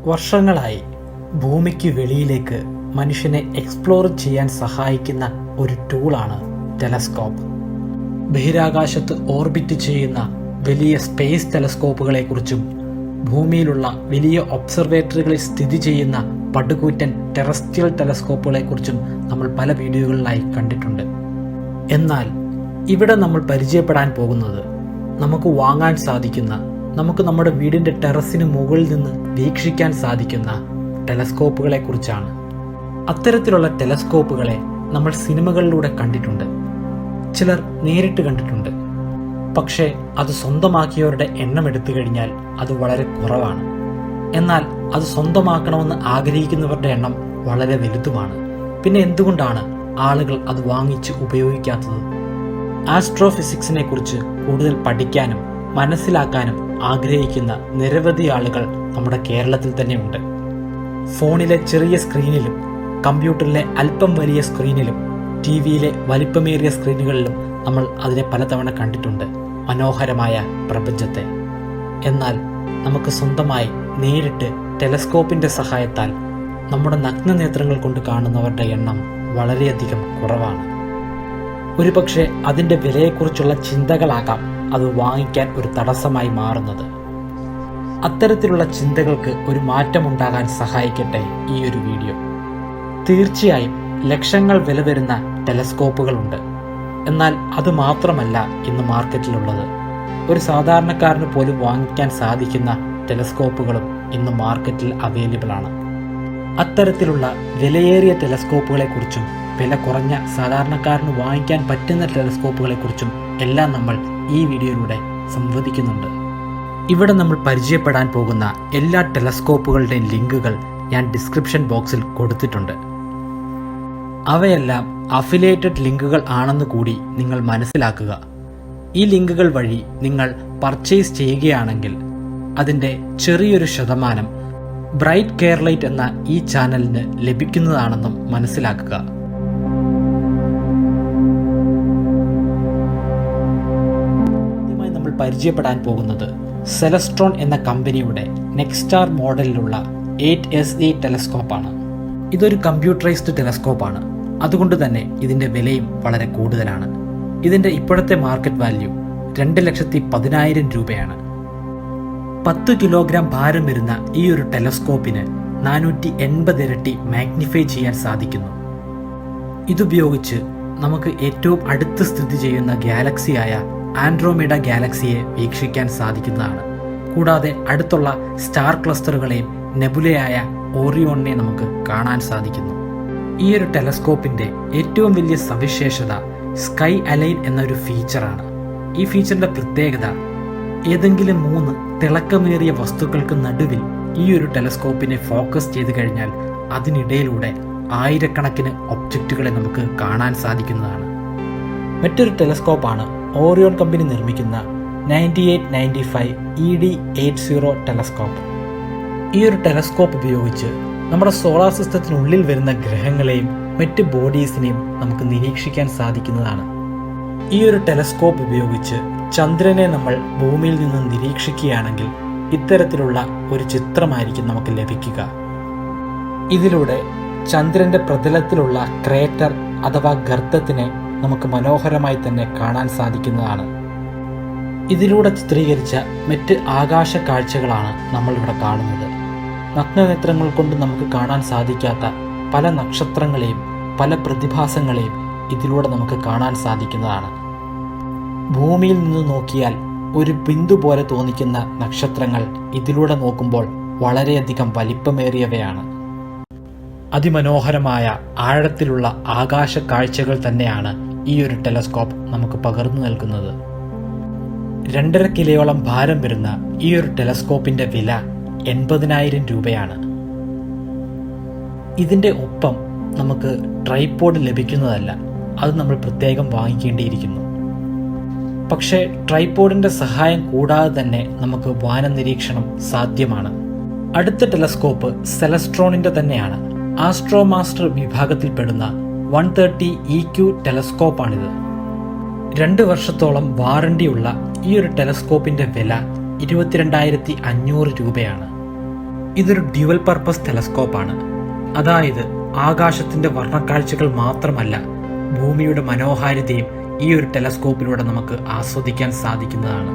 വർഷങ്ങളായി ഭൂമിക്ക് വെളിയിലേക്ക് മനുഷ്യനെ എക്സ്പ്ലോർ ചെയ്യാൻ സഹായിക്കുന്ന ഒരു ടൂളാണ് ടെലസ്കോപ്പ്. ബഹിരാകാശത്ത് ഓർബിറ്റ് ചെയ്യുന്ന വലിയ സ്പേസ് ടെലസ്കോപ്പുകളെക്കുറിച്ചും ഭൂമിയിലുള്ള വലിയ ഒബ്സർവേറ്ററികളിൽ സ്ഥിതി ചെയ്യുന്ന പടുകൂറ്റൻ ടെറസ്ട്രിയൽ ടെലസ്കോപ്പുകളെക്കുറിച്ചും നമ്മൾ പല വീഡിയോകളിലായി കണ്ടിട്ടുണ്ട്. എന്നാൽ ഇവിടെ നമ്മൾ പരിചയപ്പെടാൻ പോകുന്നത് നമുക്ക് വാങ്ങാൻ സാധിക്കുന്ന, നമുക്ക് നമ്മുടെ വീടിൻ്റെ ടെറസിന് മുകളിൽ നിന്ന് വീക്ഷിക്കാൻ സാധിക്കുന്ന ടെലസ്കോപ്പുകളെ കുറിച്ചാണ്. അത്തരത്തിലുള്ള ടെലസ്കോപ്പുകളെ നമ്മൾ സിനിമകളിലൂടെ കണ്ടിട്ടുണ്ട്, ചിലർ നേരിട്ട് കണ്ടിട്ടുണ്ട്. പക്ഷേ അത് സ്വന്തമാക്കിയവരുടെ എണ്ണം എടുത്തു കഴിഞ്ഞാൽ അത് വളരെ കുറവാണ്. എന്നാൽ അത് സ്വന്തമാക്കണമെന്ന് ആഗ്രഹിക്കുന്നവരുടെ എണ്ണം വളരെ വലുതുമാണ്. പിന്നെ എന്തുകൊണ്ടാണ് ആളുകൾ അത് വാങ്ങിച്ച് ഉപയോഗിക്കാത്തത്? ആസ്ട്രോഫിസിക്സിനെ കുറിച്ച് കൂടുതൽ പഠിക്കാനും മനസ്സിലാക്കാനും ആഗ്രഹിക്കുന്ന നിരവധി ആളുകൾ നമ്മുടെ കേരളത്തിൽ തന്നെ ഉണ്ട്. ഫോണിലെ ചെറിയ സ്ക്രീനിലും കമ്പ്യൂട്ടറിലെ അല്പം വലിയ സ്ക്രീനിലും ടി വിയിലെ വലിപ്പമേറിയ സ്ക്രീനുകളിലും നമ്മൾ അതിനെ പലതവണ കണ്ടിട്ടുണ്ട്, മനോഹരമായ പ്രപഞ്ചത്തെ. എന്നാൽ നമുക്ക് സ്വന്തമായി നേരിട്ട് ടെലസ്കോപ്പിന്റെ സഹായത്താൽ നമ്മുടെ നഗ്നനേത്രങ്ങൾ കൊണ്ട് കാണുന്നവരുടെ എണ്ണം വളരെയധികം കുറവാണ്. ഒരുപക്ഷെ അതിൻ്റെ വിലയെക്കുറിച്ചുള്ള ചിന്തകളാകാം അത് വാങ്ങിക്കാൻ ഒരു തടസ്സമായി മാറുന്നത്. അത്തരത്തിലുള്ള ചിന്തകൾക്ക് ഒരു മാറ്റമുണ്ടാകാൻ സഹായിക്കട്ടെ ഈ ഒരു വീഡിയോ. തീർച്ചയായും ലക്ഷങ്ങൾ വില വരുന്ന ടെലസ്കോപ്പുകളുണ്ട്. എന്നാൽ അത് മാത്രമല്ല ഇന്ന് മാർക്കറ്റിലുള്ളത്. ഒരു സാധാരണക്കാരന് പോലും വാങ്ങിക്കാൻ സാധിക്കുന്ന ടെലസ്കോപ്പുകളും ഇന്ന് മാർക്കറ്റിൽ അവൈലബിൾ ആണ്. അത്തരത്തിലുള്ള വിലയേറിയ ടെലസ്കോപ്പുകളെ കുറിച്ചും വില കുറഞ്ഞ സാധാരണക്കാരന് വാങ്ങിക്കാൻ പറ്റുന്ന ടെലസ്കോപ്പുകളെ കുറിച്ചും എല്ലാം നമ്മൾ ഈ വീഡിയോയിലൂടെ സംവദിക്കുന്നുണ്ട്. ഇവിടെ നമ്മൾ പരിചയപ്പെടാൻ പോകുന്ന എല്ലാ ടെലസ്കോപ്പുകളുടെയും ലിങ്കുകൾ ഞാൻ ഡിസ്ക്രിപ്ഷൻ ബോക്സിൽ കൊടുത്തിട്ടുണ്ട്. അവയെല്ലാം അഫിലിയേറ്റഡ് ലിങ്കുകൾ ആണെന്ന് കൂടി നിങ്ങൾ മനസ്സിലാക്കുക. ഈ ലിങ്കുകൾ വഴി നിങ്ങൾ പർച്ചേസ് ചെയ്യുകയാണെങ്കിൽ അതിൻ്റെ ചെറിയൊരു ശതമാനം ബ്രൈറ്റ് കേരളൈറ്റ് എന്ന ഈ ചാനലിന് ലഭിക്കുന്നതാണെന്നും മനസ്സിലാക്കുക. ആദ്യമായി നമ്മൾ പരിചയപ്പെടാൻ പോകുന്നത് സെലസ്ട്രോൺ എന്ന കമ്പനിയുടെ നെക്സ്റ്റാർ മോഡലിലുള്ള 8SE ടെലസ്കോപ്പാണ്. ഇതൊരു കമ്പ്യൂട്ടറൈസ്ഡ് ടെലസ്കോപ്പാണ്. അതുകൊണ്ട് തന്നെ ഇതിൻ്റെ വിലയും വളരെ കൂടുതലാണ്. ഇതിൻ്റെ ഇപ്പോഴത്തെ മാർക്കറ്റ് വാല്യൂ 2,10,000 രൂപയാണ്. 10 കിലോഗ്രാം ഭാരം വരുന്ന ഈ ഒരു ടെലസ്കോപ്പിന് 480 ഇരട്ടി മാഗ്നിഫൈ ചെയ്യാൻ സാധിക്കുന്നു. ഇതുപയോഗിച്ച് നമുക്ക് ഏറ്റവും അടുത്ത് സ്ഥിതി ചെയ്യുന്ന ഗാലക്സിയായ ആൻഡ്രോമീഡ ഗാലക്സിയെ വീക്ഷിക്കാൻ സാധിക്കുന്നതാണ്. കൂടാതെ അടുത്തുള്ള സ്റ്റാർ ക്ലസ്റ്ററുകളെയും നെബുലയായ ഓറിയോണിനെ നമുക്ക് കാണാൻ സാധിക്കുന്നു. ഈ ഒരു ടെലസ്കോപ്പിന്റെ ഏറ്റവും വലിയ സവിശേഷത സ്കൈ അലൈൻ എന്നൊരു ഫീച്ചറാണ്. ഈ ഫീച്ചറിന്റെ പ്രത്യേകത, ഏതെങ്കിലും 3 തിളക്കമേറിയ വസ്തുക്കൾക്ക് നടുവിൽ ഈ ഒരു ടെലസ്കോപ്പിനെ ഫോക്കസ് ചെയ്ത് കഴിഞ്ഞാൽ അതിനിടയിലൂടെ ആയിരക്കണക്കിന് ഒബ്ജക്റ്റുകളെ നമുക്ക് കാണാൻ സാധിക്കുന്നതാണ്. മറ്റൊരു ടെലസ്കോപ്പാണ് ഓറിയോൺ കമ്പനി നിർമ്മിക്കുന്ന 9895 ED80 ടെലസ്കോപ്പ്. ഈ ഒരു ടെലസ്കോപ്പ് ഉപയോഗിച്ച് നമ്മുടെ സോളാർ സിസ്റ്റത്തിനുള്ളിൽ വരുന്ന ഗ്രഹങ്ങളെയും മറ്റ് ബോഡീസിനെയും നമുക്ക് നിരീക്ഷിക്കാൻ സാധിക്കുന്നതാണ്. ഈ ഒരു ടെലസ്കോപ്പ് ഉപയോഗിച്ച് ചന്ദ്രനെ നമ്മൾ ഭൂമിയിൽ നിന്ന് നിരീക്ഷിക്കുകയാണെങ്കിൽ ഇത്തരത്തിലുള്ള ഒരു ചിത്രമായിരിക്കും നമുക്ക് ലഭിക്കുക. ഇതിലൂടെ ചന്ദ്രന്റെ പ്രതലത്തിലുള്ള ക്രേറ്റർ അഥവാ ഗർത്തത്തിനെ നമുക്ക് മനോഹരമായി തന്നെ കാണാൻ സാധിക്കുന്നതാണ്. ഇതിലൂടെ ചിത്രീകരിച്ച മറ്റ് ആകാശ കാഴ്ചകളാണ് നമ്മൾ ഇവിടെ കാണുന്നത്. നഗ്നനേത്രങ്ങൾ കൊണ്ട് നമുക്ക് കാണാൻ സാധിക്കാത്ത പല നക്ഷത്രങ്ങളെയും പല പ്രതിഭാസങ്ങളെയും ഇതിലൂടെ നമുക്ക് കാണാൻ സാധിക്കുന്നതാണ്. ഭൂമിയിൽ നിന്ന് നോക്കിയാൽ ഒരു ബിന്ദു പോലെ തോന്നിക്കുന്ന നക്ഷത്രങ്ങൾ ഇതിലൂടെ നോക്കുമ്പോൾ വളരെയധികം വലിപ്പമേറിയവയാണ്. അതിമനോഹരമായ ആഴത്തിലുള്ള ആകാശ കാഴ്ചകൾ തന്നെയാണ് ഈ ഒരു ടെലസ്കോപ്പ് നമുക്ക് പകർന്നു നൽകുന്നത്. 2.5 കിലോയോളം ഭാരം വരുന്ന ഈ ഒരു ടെലസ്കോപ്പിന്റെ വില 80,000 രൂപയാണ്. ഇതിൻ്റെ ഒപ്പം നമുക്ക് ട്രൈപോഡ് ലഭിക്കുന്നതല്ല, അത് നമ്മൾ പ്രത്യേകം വാങ്ങിക്കേണ്ടിയിരിക്കുന്നു. പക്ഷേ ട്രൈപോഡിന്റെ സഹായം കൂടാതെ തന്നെ നമുക്ക് വാന നിരീക്ഷണം സാധ്യമാണ്. അടുത്ത ടെലസ്കോപ്പ് സെലസ്ട്രോണിന്റെ തന്നെയാണ്. ആസ്ട്രോമാസ്റ്റർ വിഭാഗത്തിൽപ്പെടുന്ന 130 EQ ടെലസ്കോപ്പാണിത്. 2 വർഷത്തോളം വാറണ്ടിയുള്ള ഈ ഒരു ടെലസ്കോപ്പിന്റെ വില 22,500 രൂപയാണ്. ഇതൊരു ഡ്യുവൽ പർപ്പസ് ടെലസ്കോപ്പാണ്. അതായത് ആകാശത്തിന്റെ വർണ്ണക്കാഴ്ചകൾ മാത്രമല്ല, ഭൂമിയുടെ മനോഹാരിതയും ഈ ഒരു ടെലസ്കോപ്പിലൂടെ നമുക്ക് ആസ്വദിക്കാൻ സാധിക്കുന്നതാണ്.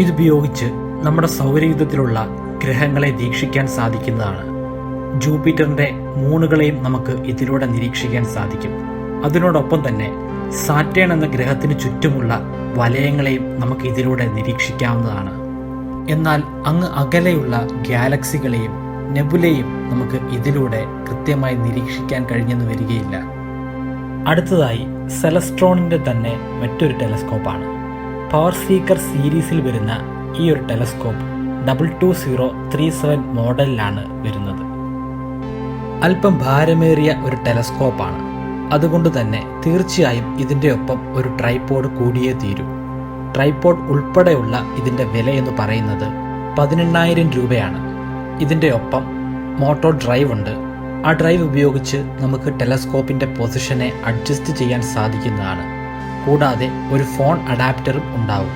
ഇതുപയോഗിച്ച് നമ്മുടെ സൗരയൂഥത്തിലുള്ള ഗ്രഹങ്ങളെ വീക്ഷിക്കാൻ സാധിക്കുന്നതാണ്. ജൂപ്പിറ്ററിന്റെ മൂണുകളെയും നമുക്ക് ഇതിലൂടെ നിരീക്ഷിക്കാൻ സാധിക്കും. അതിനോടൊപ്പം തന്നെ സാറ്റേൺ എന്ന ഗ്രഹത്തിന് ചുറ്റുമുള്ള വലയങ്ങളെയും നമുക്ക് ഇതിലൂടെ നിരീക്ഷിക്കാവുന്നതാണ്. എന്നാൽ അങ്ങ് അകലെയുള്ള ഗാലക്സികളെയും നെബുലയും നമുക്ക് ഇതിലൂടെ കൃത്യമായി നിരീക്ഷിക്കാൻ കഴിഞ്ഞെന്ന് വരികയില്ല. അടുത്തതായി സെലസ്ട്രോണിന്റെ തന്നെ മറ്റൊരു ടെലസ്കോപ്പാണ്. പവർ സീക്കർ സീരീസിൽ വരുന്ന ഈ ഒരു ടെലസ്കോപ്പ് 22037 മോഡലിലാണ് വരുന്നത്. അല്പം ഭാരമേറിയ ഒരു ടെലസ്കോപ്പാണ്. അതുകൊണ്ട് തന്നെ തീർച്ചയായും ഇതിൻ്റെ ഒപ്പം ഒരു ട്രൈപോഡ് കൂടിയേ തീരൂ. ട്രൈപോഡ് ഉൾപ്പെടെയുള്ള ഇതിൻ്റെ വില എന്ന് പറയുന്നത് 18,000 രൂപയാണ്. ഇതിൻ്റെ ഒപ്പം മോട്ടോർ ഡ്രൈവ് ഉണ്ട്. ആ ഡ്രൈവ് ഉപയോഗിച്ച് നമുക്ക് ടെലസ്കോപ്പിൻ്റെ പൊസിഷനെ അഡ്ജസ്റ്റ് ചെയ്യാൻ സാധിക്കുന്നതാണ്. കൂടാതെ ഒരു ഫോൺ അഡാപ്റ്ററും ഉണ്ടാവും.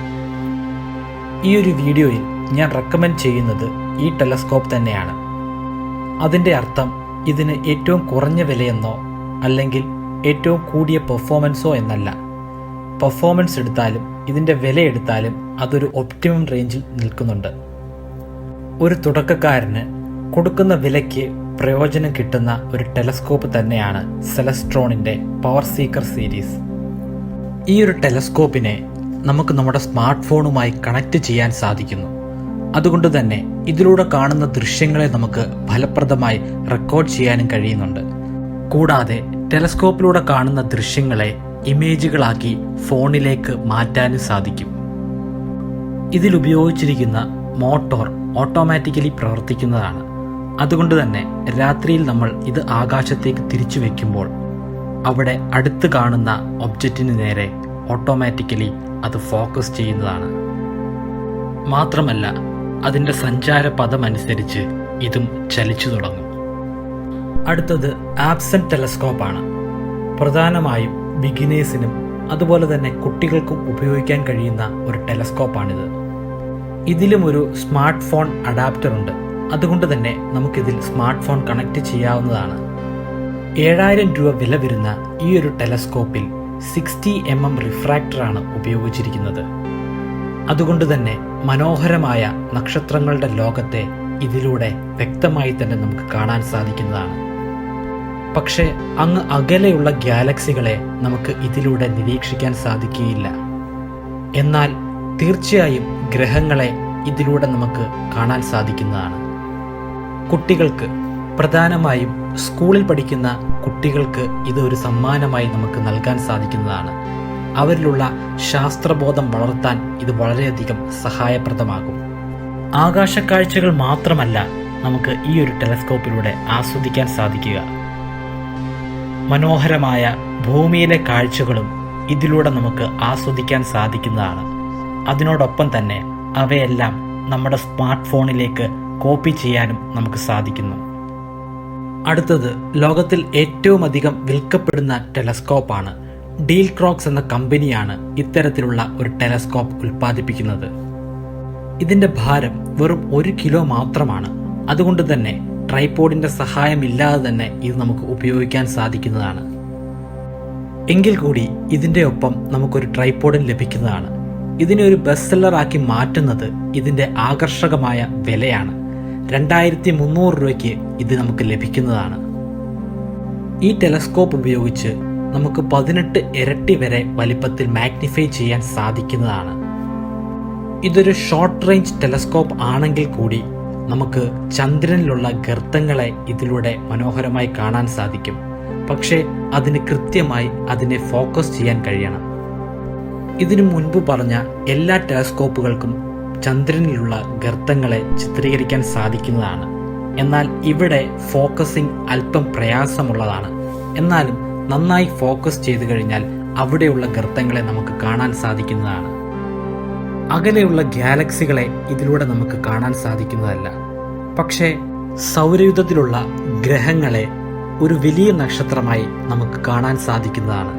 ഈ ഒരു വീഡിയോയിൽ ഞാൻ റെക്കമെൻഡ് ചെയ്യുന്നത് ഈ ടെലസ്കോപ്പ് തന്നെയാണ്. അതിൻ്റെ അർത്ഥം ഇതിന് ഏറ്റവും കുറഞ്ഞ വിലയെന്നോ അല്ലെങ്കിൽ ഏറ്റവും കൂടിയ പെർഫോമൻസോ എന്നല്ല. പെർഫോമൻസ് എടുത്താലും ഇതിൻ്റെ വില എടുത്താലും അതൊരു ഒപ്റ്റിമം റേഞ്ചിൽ നിൽക്കുന്നുണ്ട്. ഒരു തുടക്കക്കാരന് കൊടുക്കുന്ന വിലയ്ക്ക് പ്രയോജനം കിട്ടുന്ന ഒരു ടെലസ്കോപ്പ് തന്നെയാണ് സെലസ്ട്രോണിൻ്റെ പവർ സീക്കർ സീരീസ്. ഈ ഒരു ടെലസ്കോപ്പിനെ നമുക്ക് നമ്മുടെ സ്മാർട്ട് ഫോണുമായി കണക്ട് ചെയ്യാൻ സാധിക്കുന്നു. അതുകൊണ്ട് തന്നെ ഇതിലൂടെ കാണുന്ന ദൃശ്യങ്ങളെ നമുക്ക് ഫലപ്രദമായി റെക്കോർഡ് ചെയ്യാനും കഴിയുന്നുണ്ട്. കൂടാതെ ടെലസ്കോപ്പിലൂടെ കാണുന്ന ദൃശ്യങ്ങളെ ഇമേജുകളാക്കി ഫോണിലേക്ക് മാറ്റാനും സാധിക്കും. ഇതിലുപയോഗിച്ചിരിക്കുന്ന മോട്ടോർ ഓട്ടോമാറ്റിക്കലി പ്രവർത്തിക്കുന്നതാണ്. അതുകൊണ്ട് തന്നെ രാത്രിയിൽ നമ്മൾ ഇത് ആകാശത്തേക്ക് തിരിച്ചു വയ്ക്കുമ്പോൾ അവിടെ അടുത്ത് കാണുന്ന ഒബ്ജക്റ്റിന് നേരെ ഓട്ടോമാറ്റിക്കലി അത് ഫോക്കസ് ചെയ്യുന്നതാണ്. മാത്രമല്ല അതിൻ്റെ സഞ്ചാരപഥമനുസരിച്ച് ഇതും ചലിച്ചു തുടങ്ങും. അടുത്തത് ആബ്സെന്റ് ടെലസ്കോപ്പാണ്. പ്രധാനമായും ബിഗിനേഴ്സിനും അതുപോലെ തന്നെ കുട്ടികൾക്കും ഉപയോഗിക്കാൻ കഴിയുന്ന ഒരു ടെലസ്കോപ്പാണിത്. ഇതിലും ഒരു സ്മാർട്ട് ഫോൺ അഡാപ്റ്റർ ഉണ്ട്. അതുകൊണ്ട് തന്നെ നമുക്കിതിൽ സ്മാർട്ട് ഫോൺ കണക്ട് ചെയ്യാവുന്നതാണ്. 7,000 രൂപ വില വരുന്ന ഈ ഒരു ടെലസ്കോപ്പിൽ 60 mm റിഫ്രാക്ടറാണ് ഉപയോഗിച്ചിരിക്കുന്നത്. അതുകൊണ്ട് തന്നെ മനോഹരമായ നക്ഷത്രങ്ങളുടെ ലോകത്തെ ഇതിലൂടെ വ്യക്തമായി തന്നെ നമുക്ക് കാണാൻ സാധിക്കുന്നതാണ്. പക്ഷേ അങ്ങ് അകലെയുള്ള ഗാലക്സികളെ നമുക്ക് ഇതിലൂടെ നിരീക്ഷിക്കാൻ സാധിക്കുകയില്ല. എന്നാൽ തീർച്ചയായും ഗ്രഹങ്ങളെ ഇതിലൂടെ നമുക്ക് കാണാൻ സാധിക്കുന്നതാണ്. കുട്ടികൾക്ക്, പ്രധാനമായും സ്കൂളിൽ പഠിക്കുന്ന കുട്ടികൾക്ക് ഇത് ഒരു സമ്മാനമായി നമുക്ക് നൽകാൻ സാധിക്കുന്നതാണ്. അവരിലുള്ള ശാസ്ത്രബോധം വളർത്താൻ ഇത് വളരെയധികം സഹായപ്രദമാകും. ആകാശക്കാഴ്ചകൾ മാത്രമല്ല നമുക്ക് ഈ ഒരു ടെലസ്കോപ്പിലൂടെ ആസ്വദിക്കാൻ സാധിക്കുക. മനോഹരമായ ഭൂമിയിലെ കാഴ്ചകളും ഇതിലൂടെ നമുക്ക് ആസ്വദിക്കാൻ സാധിക്കുന്നതാണ്. അതിനോടൊപ്പം തന്നെ അവയെല്ലാം നമ്മുടെ സ്മാർട്ട് ഫോണിലേക്ക് കോപ്പി ചെയ്യാനും നമുക്ക് സാധിക്കുന്നു. അടുത്തത് ലോകത്തിൽ ഏറ്റവും അധികം വിൽക്കപ്പെടുന്ന ടെലസ്കോപ്പാണ്. ഡീൽ ക്രോക്സ് എന്ന കമ്പനിയാണ് ഇത്തരത്തിലുള്ള ഒരു ടെലസ്കോപ്പ് ഉൽപ്പാദിപ്പിക്കുന്നത്. ഇതിന്റെ ഭാരം വെറും 1 കിലോ മാത്രമാണ്. അതുകൊണ്ട് തന്നെ ട്രൈപോഡിന്റെ സഹായമില്ലാതെ തന്നെ ഇത് നമുക്ക് ഉപയോഗിക്കാൻ സാധിക്കുന്നതാണ്. എങ്കിൽ കൂടി ഇതിന്റെ ഒപ്പം നമുക്കൊരു ട്രൈപോഡും ലഭിക്കുന്നതാണ്. ഇതിനെ ഒരു ബെസ്റ്റ് സെല്ലറാക്കി മാറ്റുന്നത് ഇതിന്റെ ആകർഷകമായ വിലയാണ്. 2,300 രൂപയ്ക്ക് ഇത് നമുക്ക് ലഭിക്കുന്നതാണ്. ഈ ടെലസ്കോപ്പ് ഉപയോഗിച്ച് നമുക്ക് 18 ഇരട്ടി വരെ വലിപ്പത്തിൽ മാഗ്നിഫൈ ചെയ്യാൻ സാധിക്കുന്നതാണ്. ഇതൊരു ഷോർട്ട് റേഞ്ച് ടെലസ്കോപ്പ് ആണെങ്കിൽ കൂടി നമുക്ക് ചന്ദ്രനിലുള്ള ഗർത്തങ്ങളെ ഇതിലൂടെ മനോഹരമായി കാണാൻ സാധിക്കും. പക്ഷേ അതിന് കൃത്യമായി അതിനെ ഫോക്കസ് ചെയ്യാൻ കഴിയണം. ഇതിനു മുൻപ് പറഞ്ഞ എല്ലാ ടെലസ്കോപ്പുകൾക്കും ചന്ദ്രനിലുള്ള ഗർത്തങ്ങളെ ചിത്രീകരിക്കാൻ സാധിക്കുന്നതാണ്. എന്നാൽ ഇവിടെ ഫോക്കസിംഗ് അല്പം പ്രയാസമുള്ളതാണ്. എന്നാലും നന്നായി ഫോക്കസ് ചെയ്തു കഴിഞ്ഞാൽ അവിടെയുള്ള ഗർത്തങ്ങളെ നമുക്ക് കാണാൻ സാധിക്കുന്നതാണ്. അകലെയുള്ള ഗാലക്സികളെ ഇതിലൂടെ നമുക്ക് കാണാൻ സാധിക്കുന്നതല്ല. പക്ഷേ സൗരയൂഥത്തിലുള്ള ഗ്രഹങ്ങളെ ഒരു വലിയ നക്ഷത്രമായി നമുക്ക് കാണാൻ സാധിക്കുന്നതാണ്.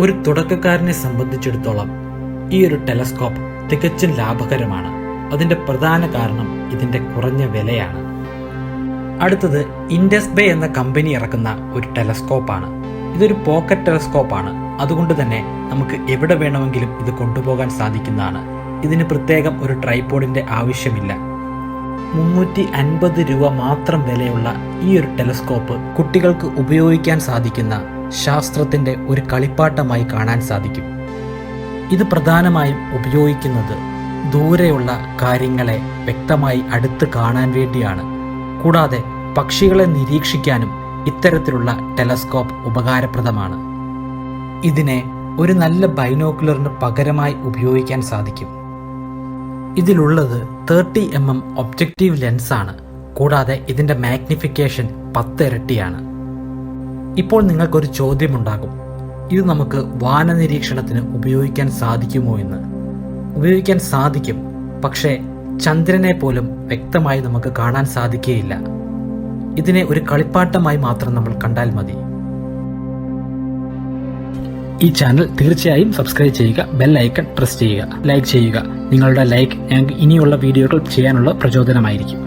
ഒരു തുടക്കക്കാരനെ സംബന്ധിച്ചിടത്തോളം ഈ ഒരു ടെലസ്കോപ്പ് തികച്ചും ലാഭകരമാണ്. അതിൻ്റെ പ്രധാന കാരണം ഇതിൻ്റെ കുറഞ്ഞ വിലയാണ്. അടുത്തത് ഇൻഡസ് ബേ എന്ന കമ്പനി ഇറക്കുന്ന ഒരു ടെലസ്കോപ്പാണ്. ഇതൊരു പോക്കറ്റ് ടെലസ്കോപ്പാണ്. അതുകൊണ്ട് തന്നെ നമുക്ക് എവിടെ വേണമെങ്കിലും ഇത് കൊണ്ടുപോകാൻ സാധിക്കുന്നതാണ്. ഇതിന് പ്രത്യേകം ഒരു ട്രൈപോഡിന്റെ ആവശ്യമില്ല. 350 രൂപ മാത്രം വിലയുള്ള ഈ ഒരു ടെലസ്കോപ്പ് കുട്ടികൾക്ക് ഉപയോഗിക്കാൻ സാധിക്കുന്ന ശാസ്ത്രത്തിന്റെ ഒരു കളിപ്പാട്ടമായി കാണാൻ സാധിക്കും. ഇത് പ്രധാനമായും ഉപയോഗിക്കുന്നത് ദൂരെയുള്ള കാര്യങ്ങളെ വ്യക്തമായി അടുത്ത് കാണാൻ വേണ്ടിയാണ്. കൂടാതെ പക്ഷികളെ നിരീക്ഷിക്കാനും ഇത്തരത്തിലുള്ള ടെലസ്കോപ്പ് ഉപകാരപ്രദമാണ്. ഇതിനെ ഒരു നല്ല ബൈനോക്കുലറിന് പകരമായി ഉപയോഗിക്കാൻ സാധിക്കും. ഇതിലുള്ളത് 30 mm ഒബ്ജക്റ്റീവ് ലെൻസാണ്. കൂടാതെ ഇതിന്റെ മാഗ്നിഫിക്കേഷൻ 10 ഇരട്ടിയാണ്. ഇപ്പോൾ നിങ്ങൾക്കൊരു ചോദ്യമുണ്ടാകും, ഇത് നമുക്ക് വാനനിരീക്ഷണത്തിന് ഉപയോഗിക്കാൻ സാധിക്കുമോ എന്ന്. ഉപയോഗിക്കാൻ സാധിക്കും, പക്ഷേ ചന്ദ്രനെ പോലും വ്യക്തമായി നമുക്ക് കാണാൻ സാധിക്കുകയില്ല. ഇതിനെ ഒരു കളിപ്പാട്ടമായി മാത്രം നമ്മൾ കണ്ടാൽ മതി. ഈ ചാനൽ തീർച്ചയായും സബ്സ്ക്രൈബ് ചെയ്യുക, ബെൽ ഐക്കൺ പ്രസ് ചെയ്യുക, ലൈക്ക് ചെയ്യുക. നിങ്ങളുടെ ലൈക്ക് ഞങ്ങൾക്ക് ഇനിയുള്ള വീഡിയോകൾ ചെയ്യാനുള്ള പ്രചോദനമായിരിക്കും.